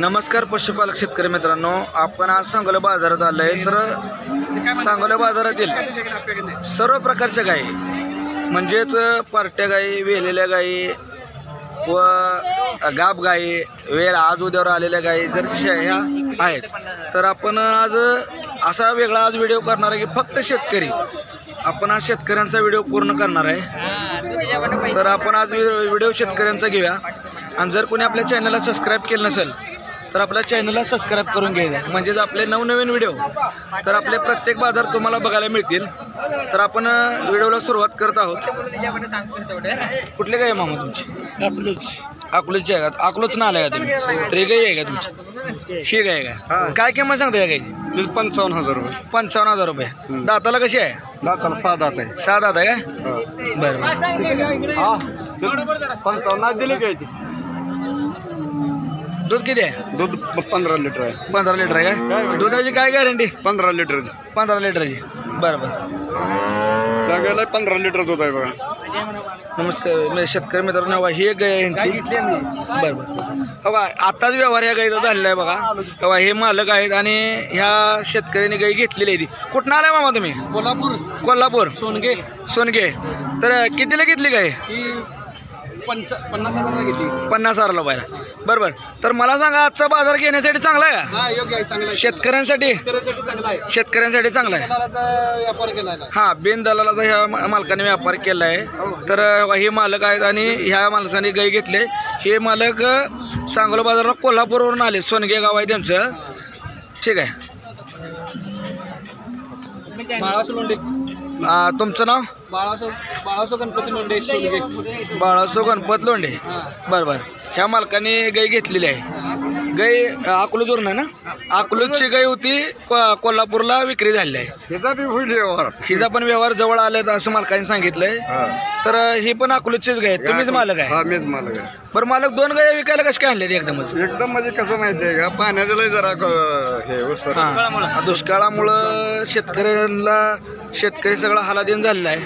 नमस्कार पशुपालक शेतकरी मित्रांनो, आपण आज सांगोला बाजारात आलोय. तर सांगोला बाजारातील सर्व प्रकारच्या गायी म्हणजेच पार्ट्या गायी, वेलेल्या गायी व गाब गायी, वेळ आज उद्यावर आलेल्या गायी जर ह्या आहेत. तर आपण आज असा वेगळा आज व्हिडिओ करणार आहे की फक्त शेतकरी, आपण आज शेतकऱ्यांचा व्हिडिओ पूर्ण करणार आहे. तर आपण आज व्हिडिओ शेतकऱ्यांचा घेऊया. आणि जर कोणी आपल्या चॅनलला सबस्क्राईब केलं नसेल तर आपल्या चॅनलला सबस्क्राईब करून घ्यायचं, म्हणजेच आपले नवनवीन व्हिडिओ तर आपले प्रत्येक बाजार तुम्हाला बघायला मिळतील. तर आपण व्हिडिओला सुरुवात करत आहोत. कुठले गाय मामा तुमची? अकलूजची आहे का? अकलूज ना आलाय का तुम्ही? तरी गाय आहे का तुमची? शी गाय का? काय किंमत सांगता या गायची? 55,000 रुपये. 55,000 रुपये. दाताला कशी आहे? दाताला 6 दात आहे. 6 दात आहे का? बरं बरं. 55 दिली घ्यायची. दूध किती आहे? दूध 15 लिटर आहे. 15 लिटर आहे का? दुधाची काय गॅरंटी? 15 लिटर. 15 लिटरची. बरं बरं. जागेला 15 लिटर दूध आहे बघा. नमस्कार शेतकरी मित्रांनो, ही एक गाय आहे यांची. बरं बरं. बघा आत्ताच व्यवहार या गाईचा झालेला आहे बघा. बघा हे मालक आहेत आणि ह्या शेतकऱ्यांनी गाई घेतलेली आहे. ती कुठं आलाय मामा तुम्ही? कोल्हापूर. सोनगे. तर कितीला घेतली गाय? 50,000 घेतली. 50,000 रुपयाला. बरोबर. तर मला सांगा, आजचा बाजार घेण्यासाठी चांगला आहे का? योग्य आहे, चांगला आहे. शेतकऱ्यांसाठी शेतकऱ्यांसाठी चांगला आहे. व्यापार केला आहे. हा, बिन दलालाचा ह्या मालकाने व्यापार केला आहे. तर हे मालक आहेत आणि ह्या मालकाने गाई घेतले. हे मालक सांगोला बाजारला कोल्हापूरवरून आले. सोनगे गाव आहे त्यांचं. ठीक आहे. तुमचं नाव? बाळासो गणपती लोंढे. बाळासो गणपत लोंढे. बरं बरं. ह्या मालकाने गाई घेतलेली आहे. गाई अकलूजवरून आहे ना? अकलूजची गाई होती, कोल्हापूरला विक्री झालेली आहे. हिचा बी होईल व्यवहार. हिचा पण व्यवहार जवळ आले असं मालकाने सांगितलंय. तर ही पण अकलूजचीच गाय आहे. तुम्हीच मालक आहे? हा, मीच मालक आहे. बरं, मालक 2 गाय विकायला कशी काय आणले एकदमच? एकदम म्हणजे कसं माहिती आहे का, पाण्याचं जरा हे दुष्काळामुळं शेतकरी सगळं हालादीन झालेला आहे.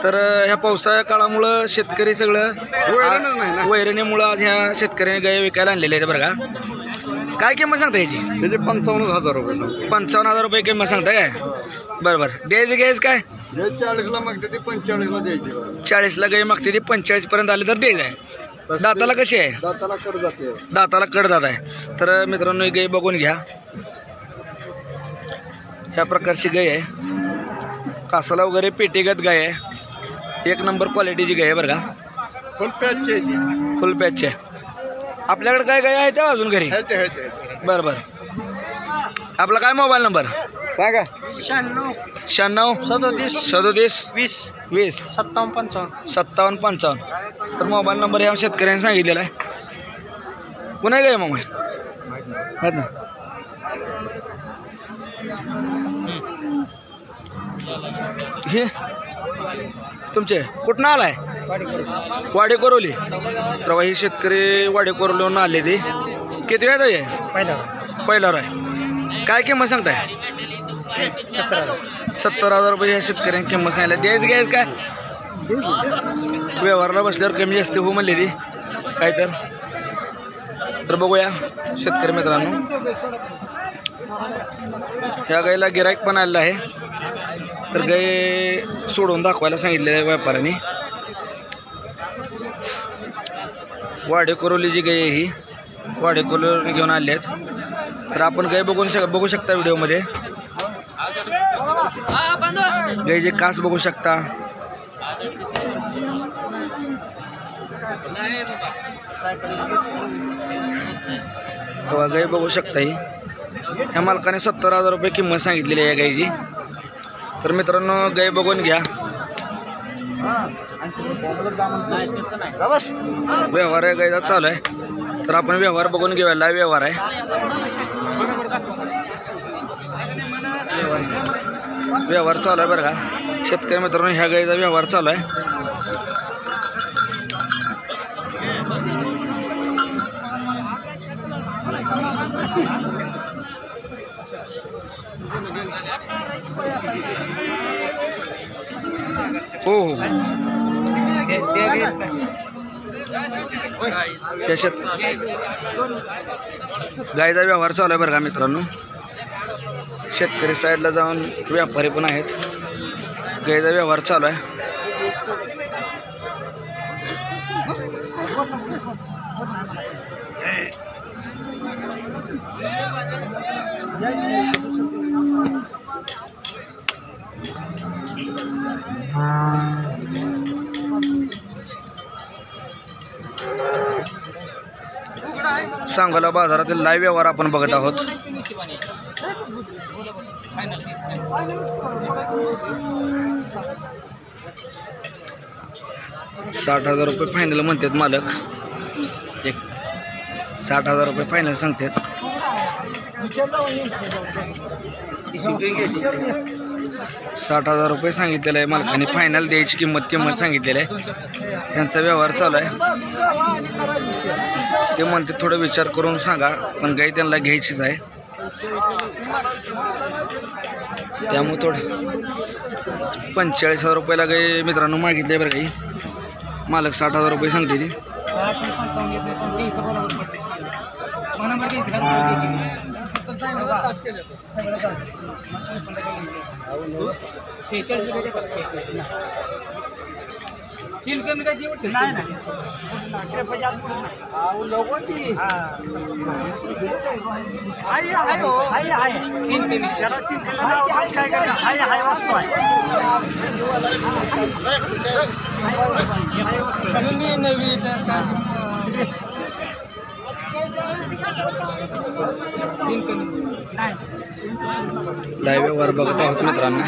तर ह्या पावसाळ्या काळामुळं शेतकरी सगळं वैरणीमुळं आज ह्या शेतकऱ्याने गाय विकायला आणलेले आहेत. बरं का, काय किंमत सांगता याची? त्याचे 55,000 रुपये. 55,000 रुपये किंमत सांगता काय? बरं बरं. द्यायचं घ्यायचं काय? 40ला मागते ते 45ला द्यायची. 40ला गाय मागते ती 45 पर्यंत आले तर द्यायचं आहे. दाताला कशी आहे? दाताला कड जाते. दाताला कडदात आहे. तर मित्रांनो, ही गाय बघून घ्या. ह्या प्रकारची गाय आहे. कासाला वगैरे पेटीगत गाय आहे. 1 नंबर क्वालिटीची गाय आहे. बरं का, फुल पॅचची आहे. आपल्याकडे काय गाय आहे त्या अजून घरी? बरं बरं. आपला काय मोबाईल नंबर सांगा? 96 37 20 20 57 55. तर मोबाईल नंबर ह्या शेतकऱ्यांनी सांगितलेला आहे. पुन्हा गाय मग आहेत ना? हे तुमचे कुठनं आलाय? वाडे कोरोली. तर ही शेतकरी वाडे कोरोलीवरून आले. ते किती वेळ आहे? पहिल्यावर आहे. काय किंमत सांगताय? 70,000 रुपये ह्या शेतकऱ्यांनी किंमत सांगितलं. द्यायचं घ्यायचं काय? व्यवहारला बसल्यावर कमी जास्त हो म्हणले ती काय. तर बघूया शेतकरी मित्रांनो, ह्या गायला गिराईक पण आलेलं आहे. तर गाय सोडून दाखवायला सांगितलेलं आहे व्यापाऱ्यांनी. वाडे कोरोलीची गाय आहे ही. वाडे कोरोली घेऊन आले आहेत. तर आपण गाय बघू शकता व्हिडिओमध्ये. गायचे कास बघू शकता. गाय बघू शकता. ही ह्या मालकाने 70,000 रुपये किंमत सांगितलेली आहे गायची. तर मित्रांनो, गाय बघून घ्या. व्यवहार आहे गायचा चालू आहे. तर आपण व्यवहार बघून घेऊया. लाईव्ह व्यवहार आहे. व्यवहार चालू आहे. बरं का शेतकरी मित्रांनो, ह्या गायचा व्यवहार चालू आहे. हो हो. शेषात गायचा व्यवहार चालू आहे बरं का मित्रांनो. शेतकरी साईडला जाऊन व्यापारी पण आहेत. गायचा व्यवहार चालू आहे. सांगोला बाजारातील लाईव्ह व्यवहार आपण बघत आहोत. 60,000 रुपये फायनल म्हणतात मालक. 60,000 रुपये फायनल सांगतात. 60,000 रुपये सांगितलेलं आहे मालकाने. फायनल द्यायची किंमत सांगितलेली आहे. त्यांचा व्यवहार चालू आहे. ते म्हणते थोडं विचार करून सांगा, पण गाई त्यांना घ्यायचीच आहे. त्यामुळे थोडं 45,000 रुपयाला गाई मित्रांनो मागितले बरं गाई. मालक 60,000 रुपये सांगते ती. लाईव्ह व्यवहार बघत आहोत मित्रांनो.